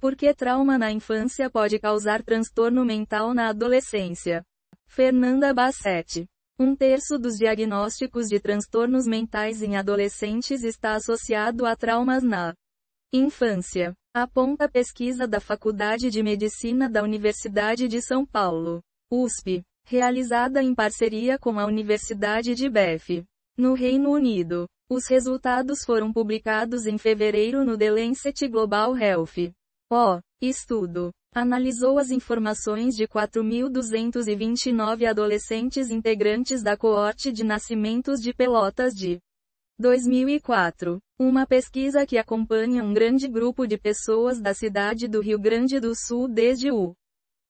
Porque trauma na infância pode causar transtorno mental na adolescência. Fernanda Bassetti. 1/3 dos diagnósticos de transtornos mentais em adolescentes está associado a traumas na infância. Aponta pesquisa da Faculdade de Medicina da Universidade de São Paulo, USP, realizada em parceria com a Universidade de Bath, no Reino Unido. Os resultados foram publicados em fevereiro no The Lancet Global Health. O estudo analisou as informações de 4.229 adolescentes integrantes da coorte de nascimentos de Pelotas de 2004. Uma pesquisa que acompanha um grande grupo de pessoas da cidade do Rio Grande do Sul desde o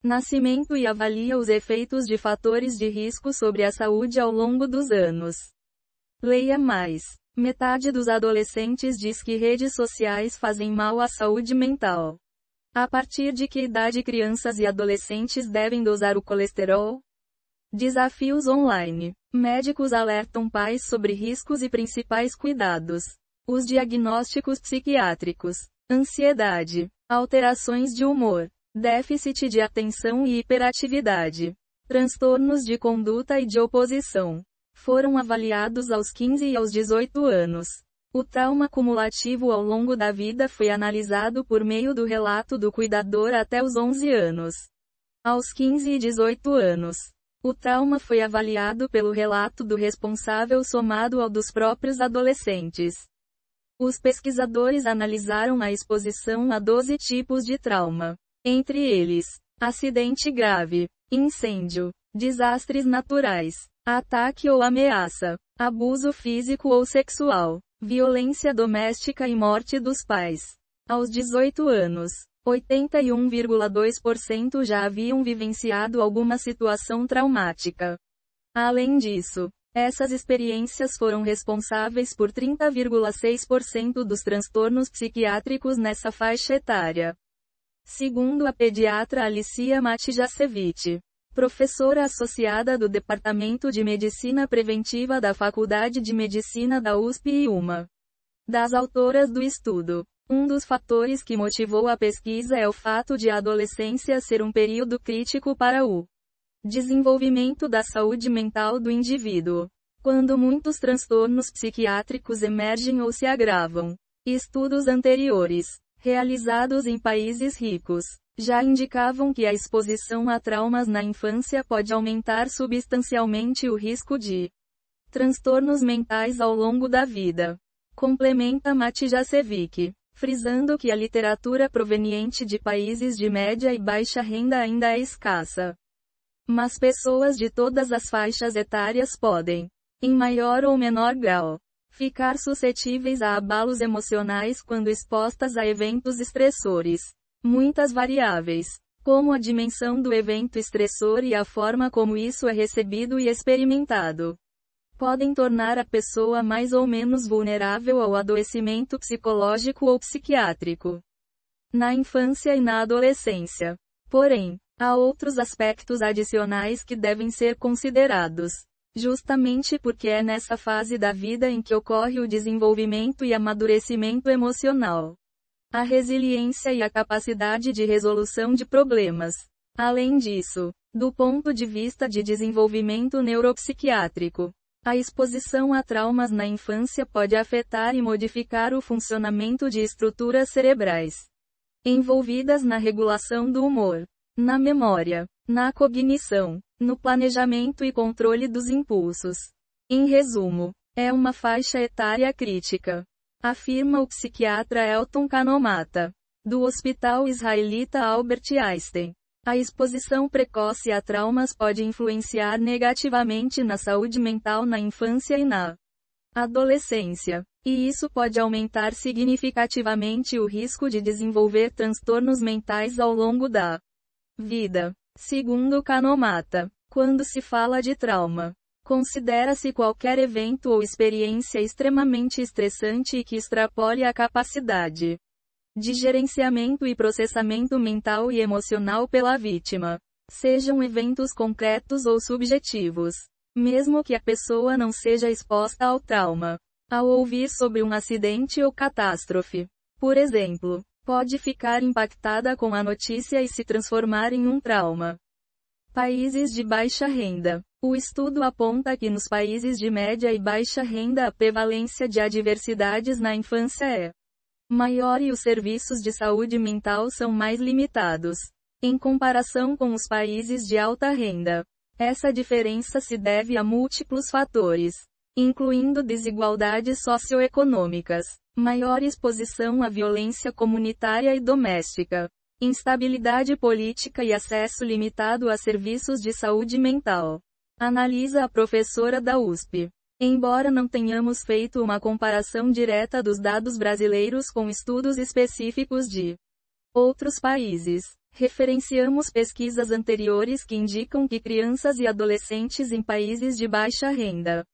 nascimento e avalia os efeitos de fatores de risco sobre a saúde ao longo dos anos. Leia mais. Metade dos adolescentes diz que redes sociais fazem mal à saúde mental. A partir de que idade crianças e adolescentes devem dosar o colesterol? Desafios online. Médicos alertam pais sobre riscos e principais cuidados. Os diagnósticos psiquiátricos: ansiedade, alterações de humor, déficit de atenção e hiperatividade, transtornos de conduta e de oposição, foram avaliados aos 15 e aos 18 anos. O trauma cumulativo ao longo da vida foi analisado por meio do relato do cuidador até os 11 anos. Aos 15 e 18 anos, o trauma foi avaliado pelo relato do responsável somado ao dos próprios adolescentes. Os pesquisadores analisaram a exposição a 12 tipos de trauma. Entre eles, acidente grave, incêndio, desastres naturais, ataque ou ameaça, abuso físico ou sexual, violência doméstica e morte dos pais. Aos 18 anos, 81,2% já haviam vivenciado alguma situação traumática. Além disso, essas experiências foram responsáveis por 30,6% dos transtornos psiquiátricos nessa faixa etária. Segundo a pediatra Alicia Matijasevic, professora associada do Departamento de Medicina Preventiva da Faculdade de Medicina da USP e uma das autoras do estudo, um dos fatores que motivou a pesquisa é o fato de a adolescência ser um período crítico para o desenvolvimento da saúde mental do indivíduo, quando muitos transtornos psiquiátricos emergem ou se agravam. Estudos anteriores, realizados em países ricos, já indicavam que a exposição a traumas na infância pode aumentar substancialmente o risco de transtornos mentais ao longo da vida. Complementa Matijasevic, frisando que a literatura proveniente de países de média e baixa renda ainda é escassa. Mas pessoas de todas as faixas etárias podem, em maior ou menor grau, ficar suscetíveis a abalos emocionais quando expostas a eventos estressores. Muitas variáveis, como a dimensão do evento estressor e a forma como isso é recebido e experimentado, podem tornar a pessoa mais ou menos vulnerável ao adoecimento psicológico ou psiquiátrico na infância e na adolescência. Porém, há outros aspectos adicionais que devem ser considerados, justamente porque é nessa fase da vida em que ocorre o desenvolvimento e amadurecimento emocional, a resiliência e a capacidade de resolução de problemas. Além disso, do ponto de vista de desenvolvimento neuropsiquiátrico, a exposição a traumas na infância pode afetar e modificar o funcionamento de estruturas cerebrais envolvidas na regulação do humor, na memória, na cognição, no planejamento e controle dos impulsos. Em resumo, é uma faixa etária crítica, afirma o psiquiatra Elton Kanomata, do Hospital Israelita Albert Einstein. A exposição precoce a traumas pode influenciar negativamente na saúde mental na infância e na adolescência, e isso pode aumentar significativamente o risco de desenvolver transtornos mentais ao longo da vida. Segundo Kanomata, quando se fala de trauma, considera-se qualquer evento ou experiência extremamente estressante e que extrapole a capacidade de gerenciamento e processamento mental e emocional pela vítima. Sejam eventos concretos ou subjetivos. Mesmo que a pessoa não seja exposta ao trauma, ao ouvir sobre um acidente ou catástrofe, por exemplo, pode ficar impactada com a notícia e se transformar em um trauma. Países de baixa renda. O estudo aponta que nos países de média e baixa renda a prevalência de adversidades na infância é maior e os serviços de saúde mental são mais limitados, em comparação com os países de alta renda. Essa diferença se deve a múltiplos fatores, incluindo desigualdades socioeconômicas, maior exposição à violência comunitária e doméstica, instabilidade política e acesso limitado a serviços de saúde mental. Analisa a professora da USP. Embora não tenhamos feito uma comparação direta dos dados brasileiros com estudos específicos de outros países, referenciamos pesquisas anteriores que indicam que crianças e adolescentes em países de baixa renda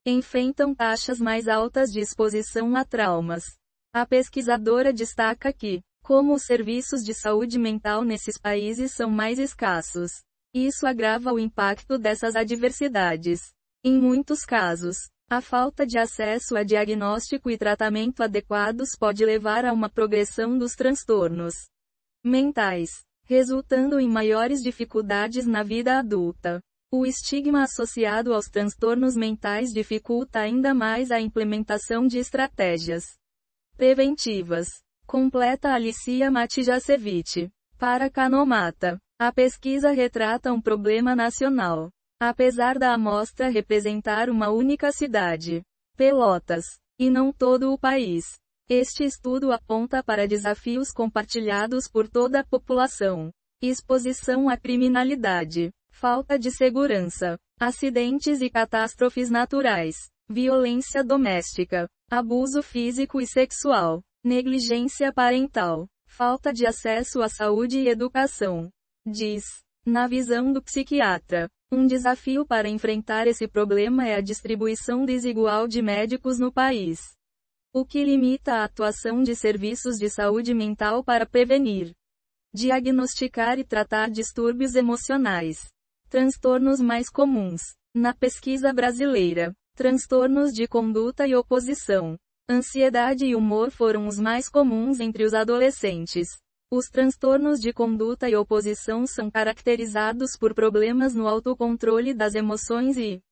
enfrentam taxas mais altas de exposição a traumas. A pesquisadora destaca que, como os serviços de saúde mental nesses países são mais escassos, isso agrava o impacto dessas adversidades. Em muitos casos, a falta de acesso a diagnóstico e tratamento adequados pode levar a uma progressão dos transtornos mentais, resultando em maiores dificuldades na vida adulta. O estigma associado aos transtornos mentais dificulta ainda mais a implementação de estratégias preventivas. Completa Alicia Matijasevic. Para Canomata, a pesquisa retrata um problema nacional. Apesar da amostra representar uma única cidade, Pelotas, e não todo o país, este estudo aponta para desafios compartilhados por toda a população: exposição à criminalidade, falta de segurança, acidentes e catástrofes naturais, violência doméstica, abuso físico e sexual, negligência parental, falta de acesso à saúde e educação. Diz, na visão do psiquiatra, um desafio para enfrentar esse problema é a distribuição desigual de médicos no país, o que limita a atuação de serviços de saúde mental para prevenir, diagnosticar e tratar distúrbios emocionais. Transtornos mais comuns. Na pesquisa brasileira, transtornos de conduta e oposição, ansiedade e humor foram os mais comuns entre os adolescentes. Os transtornos de conduta e oposição são caracterizados por problemas no autocontrole das emoções e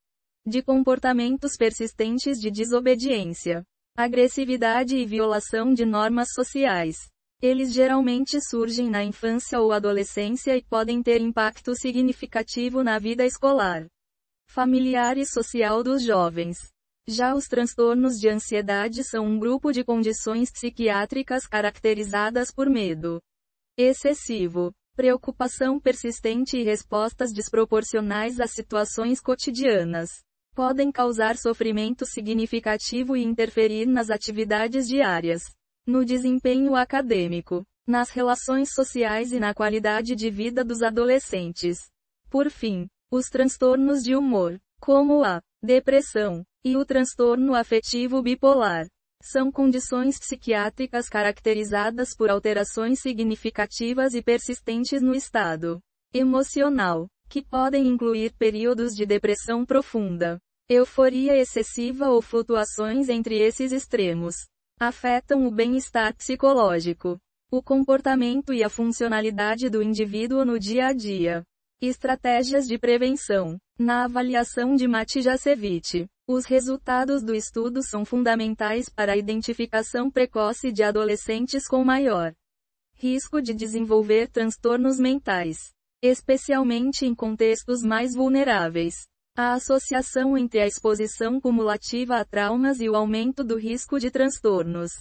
de comportamentos persistentes de desobediência, agressividade e violação de normas sociais. Eles geralmente surgem na infância ou adolescência e podem ter impacto significativo na vida escolar, familiar e social dos jovens. Já os transtornos de ansiedade são um grupo de condições psiquiátricas caracterizadas por medo excessivo, preocupação persistente e respostas desproporcionais a situações cotidianas. Podem causar sofrimento significativo e interferir nas atividades diárias, no desempenho acadêmico, nas relações sociais e na qualidade de vida dos adolescentes. Por fim, os transtornos de humor, como a depressão e o transtorno afetivo bipolar, são condições psiquiátricas caracterizadas por alterações significativas e persistentes no estado emocional, que podem incluir períodos de depressão profunda, euforia excessiva ou flutuações entre esses extremos. Afetam o bem-estar psicológico, o comportamento e a funcionalidade do indivíduo no dia a dia. Estratégias de prevenção. Na avaliação de Matijasevic, os resultados do estudo são fundamentais para a identificação precoce de adolescentes com maior risco de desenvolver transtornos mentais, especialmente em contextos mais vulneráveis. A associação entre a exposição cumulativa a traumas e o aumento do risco de transtornos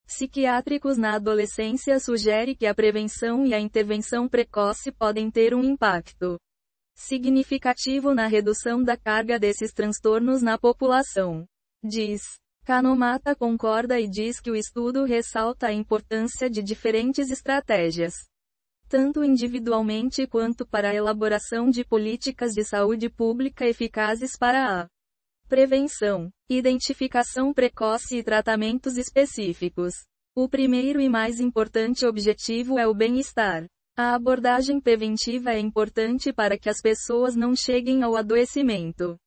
psiquiátricos na adolescência sugere que a prevenção e a intervenção precoce podem ter um impacto significativo na redução da carga desses transtornos na população. Diz. Canomata concorda e diz que o estudo ressalta a importância de diferentes estratégias, tanto individualmente quanto para a elaboração de políticas de saúde pública eficazes para a prevenção, identificação precoce e tratamentos específicos. O primeiro e mais importante objetivo é o bem-estar. A abordagem preventiva é importante para que as pessoas não cheguem ao adoecimento.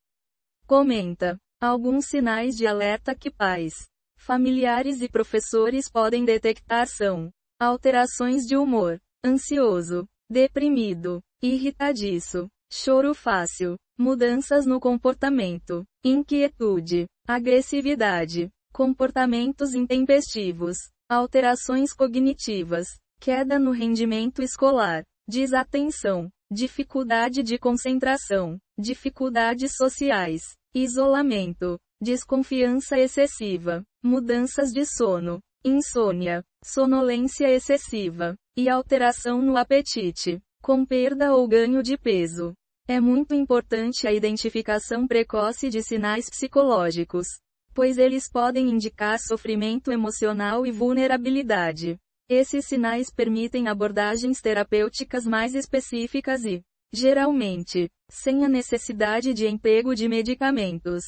Comenta. Alguns sinais de alerta que pais, familiares e professores podem detectar são alterações de humor, ansioso, deprimido, irritadiço, choro fácil, mudanças no comportamento, inquietude, agressividade, comportamentos intempestivos, alterações cognitivas, queda no rendimento escolar, desatenção, dificuldade de concentração, dificuldades sociais, isolamento, desconfiança excessiva, mudanças de sono, insônia, sonolência excessiva, e alteração no apetite, com perda ou ganho de peso. É muito importante a identificação precoce de sinais psicológicos, pois eles podem indicar sofrimento emocional e vulnerabilidade. Esses sinais permitem abordagens terapêuticas mais específicas e, geralmente, sem a necessidade de emprego de medicamentos.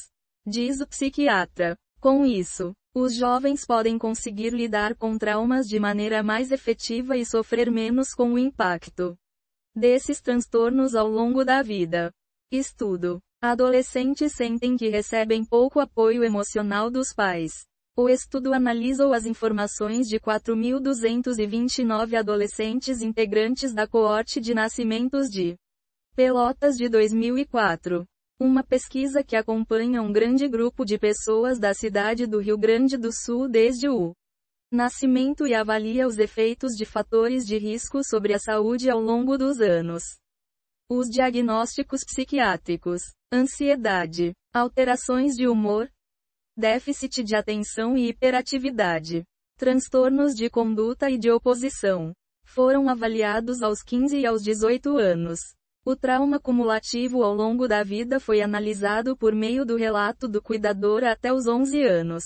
Diz o psiquiatra. Com isso, os jovens podem conseguir lidar com traumas de maneira mais efetiva e sofrer menos com o impacto desses transtornos ao longo da vida. Estudo. Adolescentes sentem que recebem pouco apoio emocional dos pais. O estudo analisou as informações de 4.229 adolescentes integrantes da coorte de nascimentos de Pelotas de 2004. Uma pesquisa que acompanha um grande grupo de pessoas da cidade do Rio Grande do Sul desde o nascimento e avalia os efeitos de fatores de risco sobre a saúde ao longo dos anos. Os diagnósticos psiquiátricos: ansiedade, alterações de humor, déficit de atenção e hiperatividade, transtornos de conduta e de oposição, foram avaliados aos 15 e aos 18 anos. O trauma cumulativo ao longo da vida foi analisado por meio do relato do cuidador até os 11 anos.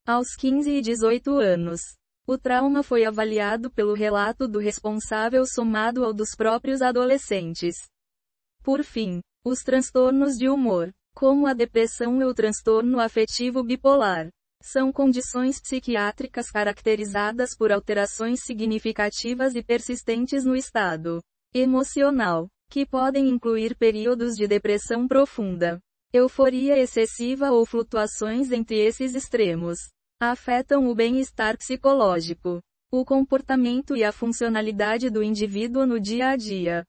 Aos 15 e 18 anos, o trauma foi avaliado pelo relato do responsável somado ao dos próprios adolescentes. Por fim, os transtornos de humor, como a depressão e o transtorno afetivo bipolar, são condições psiquiátricas caracterizadas por alterações significativas e persistentes no estado emocional, que podem incluir períodos de depressão profunda, euforia excessiva ou flutuações entre esses extremos. Afetam o bem-estar psicológico, o comportamento e a funcionalidade do indivíduo no dia a dia.